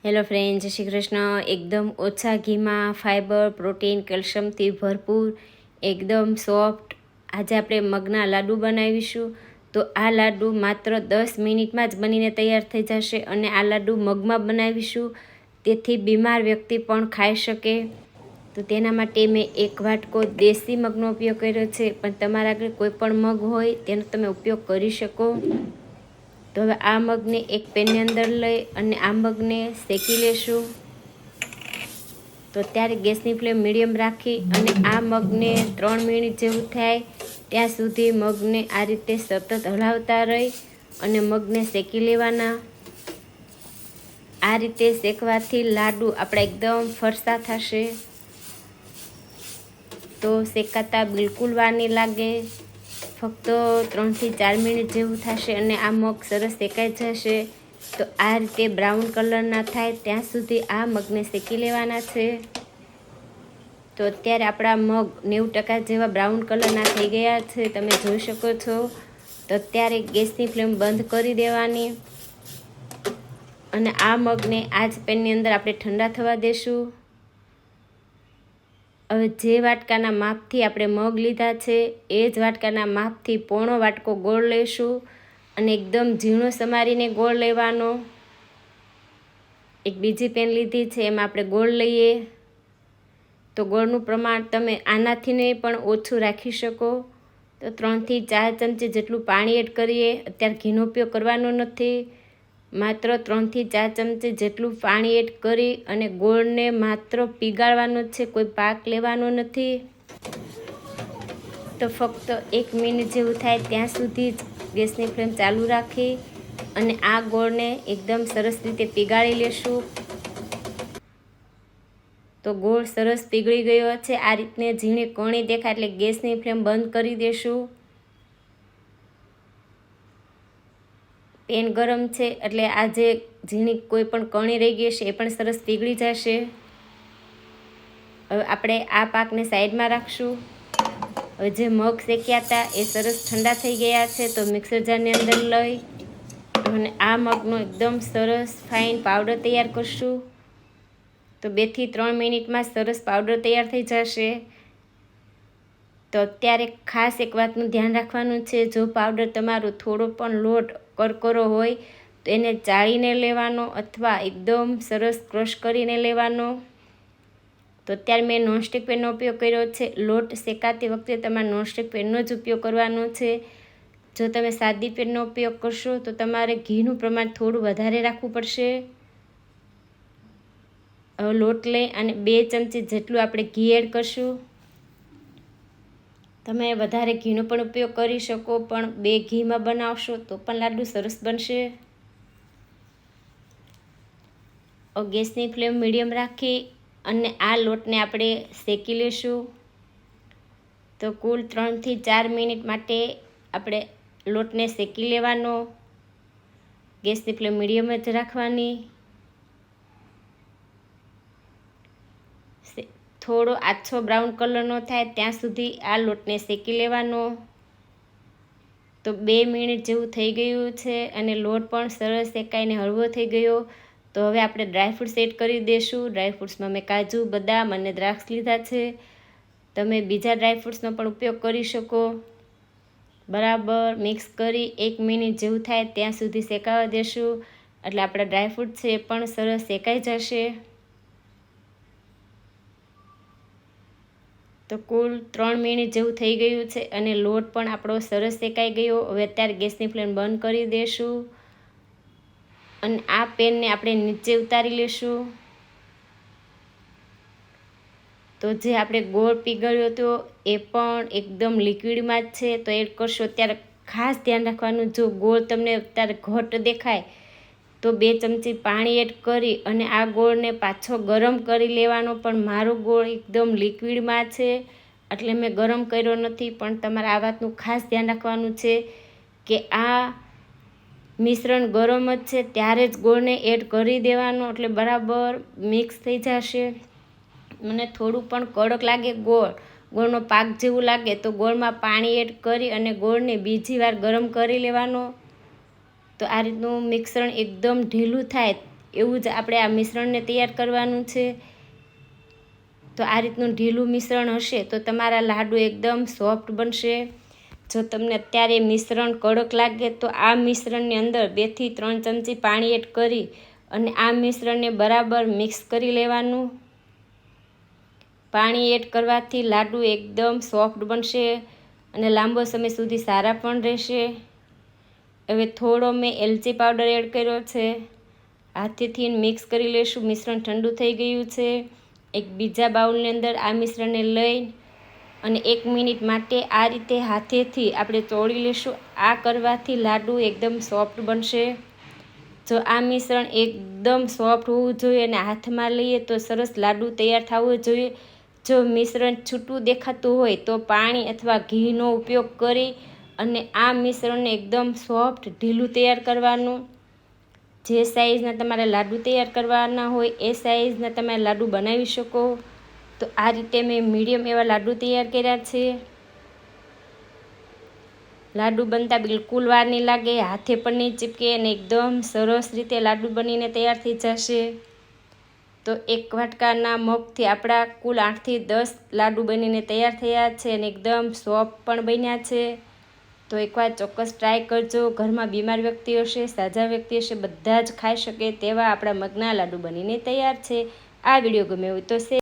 Hello friend, જય શ્રી કૃષ્ણ। એકદમ ઓછા ઘીમાં ફાઇબર, પ્રોટીન, કેલ્શિયમથી ભરપૂર, એકદમ સોફ્ટ આજે આપણે મગના લાડુ બનાવીશું। તો આ લાડુ માત્ર 10 મિનિટમાં જ બનીને તૈયાર થઈ જશે અને આ લાડુ મગમાં બનાવીશું, તેથી બીમાર વ્યક્તિ પણ ખાઈ શકે। તો તેના માટે મેં 1 વાટકો દેશી મગનો ઉપયોગ કર્યો છે, પણ તમારા આગળ કોઈ પણ મગ હોય તેનો તમે ઉપયોગ કરી શકો। તો હવે આ મગને એક પેનની અંદર લઈ અને આ મગને શેકી લેશું। તો ત્યારે ગેસની ફ્લેમ મીડિયમ રાખી અને આ મગને 3 મિનિટ જેવું થાય ત્યાં સુધી મગને આ રીતે સતત હલાવતા રહી અને મગને શેકી લેવાના। આ રીતે શેકવાથી લાડુ આપણા એકદમ ફરસા થશે। તો શેકાતા બિલકુલ વાર નહીં લાગે, ફક્ત 3 થી 4 મિનિટ જેવું થશે અને આ મગ સરસ શેકાઈ જશે। તો આ રીતે બ્રાઉન કલર ના થાય ત્યાં સુધી આ મગને શેકી લેવાના છે। તો અત્યારે આપણા મગ 90% જેવા બ્રાઉન કલરના થઈ ગયા છે, તમે જોઈ શકો છો। તો અત્યારે ગેસની ફ્લેમ બંધ કરી દેવાની અને આ મગને આ જ પેનની અંદર આપણે ઠંડા થવા દેશું। હવે જે વાટકાના માપથી આપણે મગ લીધા છે એ જ વાટકાના માપથી પોણો વાટકો ગોળ લઈશું અને એકદમ ઝીણો સમારીને ગોળ લેવાનો। એક બીજી પેન લીધી છે, એમાં આપણે ગોળ લઈએ તો ગોળનું પ્રમાણ તમે આનાથીને પણ ઓછું રાખી શકો। તો 3 થી 4 ચમચી જેટલું પાણી એડ કરીએ। અત્યારે ઘીનો ઉપયોગ કરવાનો નથી, માત્ર 3 થી 4 ચમચી જેટલું પાણી એડ કરી અને ગોળને માત્ર પીગાળવાનો છે, કોઈ પાક લેવાનો નથી। તો ફક્ત 1 મિનિટ જેવું થાય ત્યાં સુધી જ ગેસની ફ્લેમ ચાલુ રાખી અને આ ગોળને એકદમ સરસ રીતે પીગાળી લેશું। તો ગોળ સરસ પીગળી ગયો છે, આ રીતને ઝીણી કણી દેખાય એટલે ગેસની ફ્લેમ બંધ કરી દેશું। પેન ગરમ છે એટલે આ જે ઝીણી કોઈ પણ કણી રહી ગઈ છે એ પણ સરસ પીગળી જશે। હવે આપણે આ પાકને સાઈડમાં રાખશું। હવે જે મગ શેક્યા હતા એ સરસ ઠંડા થઈ ગયા છે, તો મિક્સર જારની અંદર લઈ અને આ મગનો એકદમ સરસ ફાઇન પાવડર તૈયાર કરશું। તો 2 થી 3 મિનિટમાં સરસ પાવડર તૈયાર થઈ જશે। તો અત્યારે ખાસ એક વાતનું ધ્યાન રાખવાનું છે, જો પાવડર તમારો થોડો પણ લોટ કરકરો હોય તો એને ચાળીને લેવાનો અથવા એકદમ સરસ ક્રશ કરીને લેવાનો। તો અત્યારે મેં નોનસ્ટિક પેનનો ઉપયોગ કર્યો છે। લોટ શેકાતી વખતે તમારે નોનસ્ટિક પેનનો જ ઉપયોગ કરવાનો છે। જો તમે સાદી પેનનો ઉપયોગ કરશો તો તમારે ઘીનું પ્રમાણ થોડું વધારે રાખવું પડશે। હવે લોટ લઈ અને 2 ચમચી જેટલું આપણે ઘી એડ કરશું। તમે વધારે ઘીનો પણ ઉપયોગ કરી શકો, પણ 2 ઘીમાં બનાવશો તો પણ લાડુ સરસ બનશે। ગેસની ફ્લેમ મીડિયમ રાખી અને આ લોટને આપણે શેકી લેશું। તો કુલ 3 થી 4 મિનિટ માટે આપણે લોટને શેકી લેવાનો। ગેસની ફ્લેમ મીડિયમ જ રાખવાની। થોડો આછો બ્રાઉન કલરનો થાય ત્યાં સુધી આ લોટને શેકી લેવાનો। તો 2 મિનિટ જેવું થઈ ગયું છે અને લોટ પણ સરસ શેકાઈને હળવો થઈ ગયો। તો હવે આપણે ડ્રાયફ્રૂટ્સ એડ કરી દઈશું। ડ્રાયફ્રૂટ્સમાં મેં કાજુ, બદામ અને દ્રાક્ષ લીધા છે, તમે બીજા ડ્રાયફ્રૂટ્સનો પણ ઉપયોગ કરી શકો। બરાબર મિક્સ કરી 1 મિનિટ જેવું થાય ત્યાં સુધી શેકાવા દેશું, એટલે આપણા ડ્રાયફ્રૂટ છે એ પણ સરસ શેકાઈ જશે। તો કુલ 3 મિનિટ જેવું થઈ ગયું છે અને લોટ પણ આપણો સરસ શેકાઈ ગયો। હવે અત્યારે ગેસની ફ્લેમ બંધ કરી દેશું અને આ પેનને આપણે નીચે ઉતારી લેશું। તો જે આપણે ગોળ પીગળ્યો હતો એ પણ એકદમ લિક્વિડમાં જ છે, તો એડ કરશો ત્યારે ખાસ ધ્યાન રાખવાનું, જો ગોળ તમને અત્યારે ઘટ દેખાય તો 2 ચમચી પાણી એડ કરી અને આ ગોળને પાછો ગરમ કરી લેવાનો। પણ મારો ગોળ એકદમ લિક્વિડમાં છે એટલે મેં ગરમ કર્યો નથી, પણ તમારે આ વાતનું ખાસ ધ્યાન રાખવાનું છે કે આ મિશ્રણ ગરમ જ છે ત્યારે જ ગોળને એડ કરી દેવાનો, એટલે બરાબર મિક્સ થઈ જશે। મને થોડું પણ કડક લાગે, ગોળનો પાક જેવું લાગે તો ગોળમાં પાણી એડ કરી અને ગોળને બીજી વાર ગરમ કરી લેવાનો। તો આ રીતનું મિશ્રણ એકદમ ઢીલું થાય એવું જ આપણે આ મિશ્રણને તૈયાર કરવાનું છે. તો આ રીતનું ઢીલું મિશ્રણ હશે તો તમારા લાડુ એકદમ સોફ્ટ બનશે. જો તમને અત્યારે મિશ્રણ કડક લાગે તો આ મિશ્રણની અંદર 2 થી 3 ચમચી પાણી એડ કરી અને આ મિશ્રણને બરાબર મિક્સ કરી લેવાનું. પાણી એડ કરવાથી લાડુ એકદમ સોફ્ટ બનશે અને લાંબો સમય સુધી સારા પણ રહેશે. હવે થોડો મેં એલચી પાવડર એડ કર્યો છે. હાથેથી મિક્સ કરી લેશું. મિશ્રણ ઠંડુ થઈ ગયું છે. એક બીજા બાઉલની અંદર આ મિશ્રણને લઈ અને 1 મિનિટ માટે આ રીતે હાથેથી આપણે ચોળી લેશું. આ કરવાથી લાડુ એકદમ સોફ્ટ બનશે. જો આ મિશ્રણ એકદમ સોફ્ટ હોવું જોઈએ અને હાથમાં લઈએ તો સરસ લાડુ તૈયાર થવો જોઈએ. જો મિશ્રણ છૂટું દેખાતું હોય તો પાણી અથવા ઘીનો ઉપયોગ કરી અને આ મિશ્રણને એકદમ સોફ્ટ ઢીલું તૈયાર કરવાનું. જે સાઈઝના તમારે લાડુ તૈયાર કરવાના હોય એ સાઈઝના તમે લાડુ બનાવી શકો. તો આ રીતે મેં મીડિયમ એવા લાડુ તૈયાર કર્યા છે. લાડુ બનતા બિલકુલ વાર નહીં લાગે, હાથે પણ નહીં ચીપકે અને એકદમ સરસ રીતે લાડુ બનીને તૈયાર થઈ જશે. તો 1 વાટકાના મગથી આપણા કુલ 8 થી 10 લાડુ બનીને તૈયાર થયા છે અને એકદમ સોફ્ટ પણ બન્યા છે. તો એકવાર ચોક્કસ ટ્રાય કરજો. ઘરમાં બીમાર વ્યક્તિ હશે, સાજા વ્યક્તિ હશે, બધા જ ખાઈ શકે તેવા આપણા મગના લાડુ બનીને તૈયાર છે. આ વિડીયો ગમ્યો હોય તો